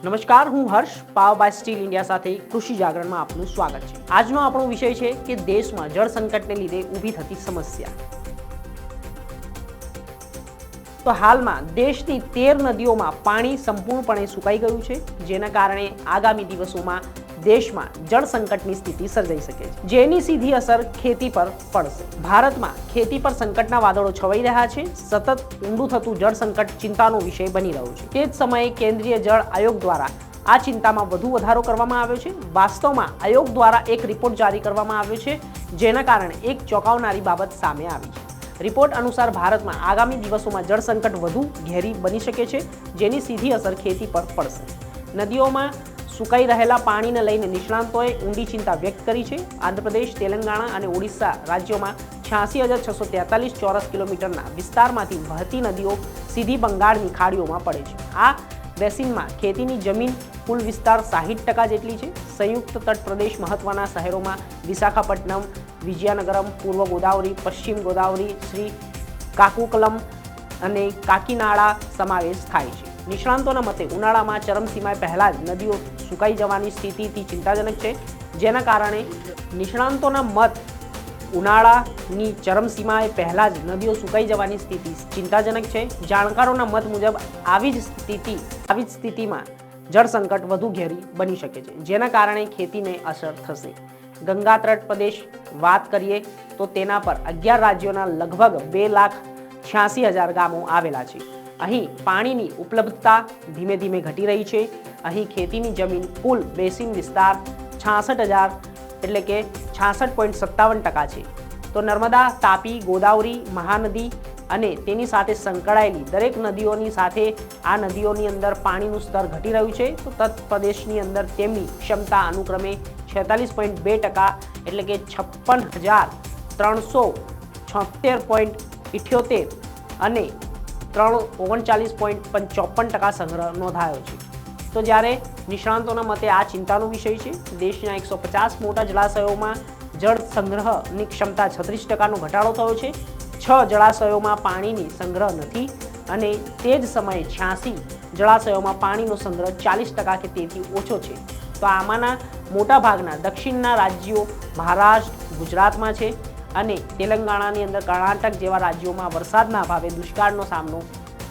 નમસ્કાર, હું હર્ષ પાવ by steel India સાથે કૃષિ જાગરણમાં આપનું સ્વાગત છે। આજનો આપણો વિષય છે કે દેશમાં જળ સંકટને લીધે ઊભી થતી સમસ્યા। તો હાલમાં દેશની 13 નદીઓમાં પાણી સંપૂર્ણપણે સુકાઈ ગયું છે, જેના કારણે આગામી દિવસોમાં દેશમાં જળ સંકટની સ્થિતિ સર્જાઈ શકે છે, જેની સીધી અસર ખેતી પર પડશે। ભારતમાં ખેતી પર સંકટના વાદળો છવાઈ રહ્યા છે। સતત ઊંડું થતું જળ સંકટ ચિંતાનો વિષય બની રહ્યું છે। તે જ સમયે કેન્દ્રીય જળ આયોગ દ્વારા આ ચિંતામાં વધુ વધારો કરવામાં આવ્યો છે। વાસ્તવમાં આયોગ દ્વારા એક રિપોર્ટ જારી કરવામાં આવ્યો છે, જેના કારણે એક ચોંકાવનારી બાબત સામે આવી છે। રિપોર્ટ અનુસાર ભારતમાં આગામી દિવસોમાં જળ સંકટ વધુ ઘેરી બની શકે છે, જેની સીધી અસર ખેતી પર પડશે। નદીઓમાં સુકાઈ રહેલા પાણીને લઈને નિષ્ણાંતોએ ઊંડી ચિંતા વ્યક્ત કરી છે। આંધ્રપ્રદેશ, તેલંગાણા અને ઓડિશા રાજ્યોમાં 86,643 ચોરસ કિલોમીટરના વિસ્તારમાંથી વહેતી નદીઓ સીધી બંગાળની ખાડીઓમાં પડે છે। આ બેસિનમાં ખેતીની જમીન કુલ વિસ્તાર 60% જેટલી છે। સંયુક્ત તટ પ્રદેશ મહત્વના શહેરોમાં વિશાખાપટ્ટનમ, વિજયનગરમ, પૂર્વ ગોદાવરી, પશ્ચિમ ગોદાવરી, શ્રી કાકુકલમ અને કાકીનાડા સમાવેશ થાય છે। નિષ્ણાંતોના મતે ઉનાળામાં ચરમસીમાએ પહેલા જ નદીઓ સુકાઈ જવાની સ્થિતિ ચિંતાજનક છે, જેના કારણે નિષ્ણાંતોના મત ઉનાળાની ચરમસીમાએ પહેલા જ નદીઓ સુકાઈ જવાની સ્થિતિ ચિંતાજનક છે। જાણકારોના મત મુજબ આવી જ સ્થિતિમાં જળ સંકટ વધુ ઘેરી બની શકે છે, જેના કારણે ખેતીને અસર થશે। ગંગા તટ પ્રદેશ વાત કરીએ તો તેના પર 11 રાજ્યોના લગભગ 2,86,000 ગામો આવેલા છે। અહીં પાણીની ઉપલબ્ધતા ધીમે ધીમે ઘટી રહી છે। અહીં ખેતીની જમીન કુલ બેસિન વિસ્તાર 66,000 એટલે કે 66.57% છે। તો નર્મદા, તાપી, ગોદાવરી, મહાનદી અને તેની સાથે સંકળાયેલી દરેક નદીઓની સાથે આ નદીઓની અંદર પાણીનું સ્તર ઘટી રહ્યું છે। તો તત પ્રદેશની અંદર તેમની ક્ષમતા અનુક્રમે 46.2% એટલે કે 56,376.78 અને 39.55% સંગ્રહ નોંધાયો છે। તો જ્યારે નિષ્ણાંતોના મતે આ ચિંતાનો વિષય છે। દેશના 150 મોટા જળાશયોમાં જળ સંગ્રહની ક્ષમતા 36%નો ઘટાડો થયો છે। 6 જળાશયોમાં પાણીની સંગ્રહ નથી અને તે જ સમયે 86 જળાશયોમાં પાણીનો સંગ્રહ 40% કે તેથી ઓછો છે। તો આમાંના મોટા ભાગના દક્ષિણના રાજ્યો મહારાષ્ટ્ર, ગુજરાતમાં છે અને તેલંગાણાની અંદર કર્ણાટક જેવા રાજ્યોમાં વરસાદના અભાવે દુષ્કાળનો સામનો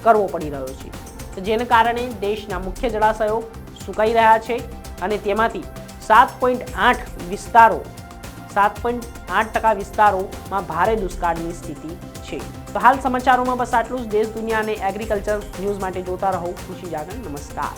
કરવો પડી રહ્યો છે। તો જેને કારણે દેશના મુખ્ય જળાશયો સુકાઈ રહ્યા છે અને તેમાંથી 7.8% વિસ્તારોમાં ભારે દુષ્કાળની સ્થિતિ છે। તો હાલ સમાચારોમાં બસ આટલું જ। દેશ, દુનિયા અને એગ્રીકલ્ચર ન્યૂઝ માટે જોતા રહો કૃષિ જાગરણ। નમસ્કાર।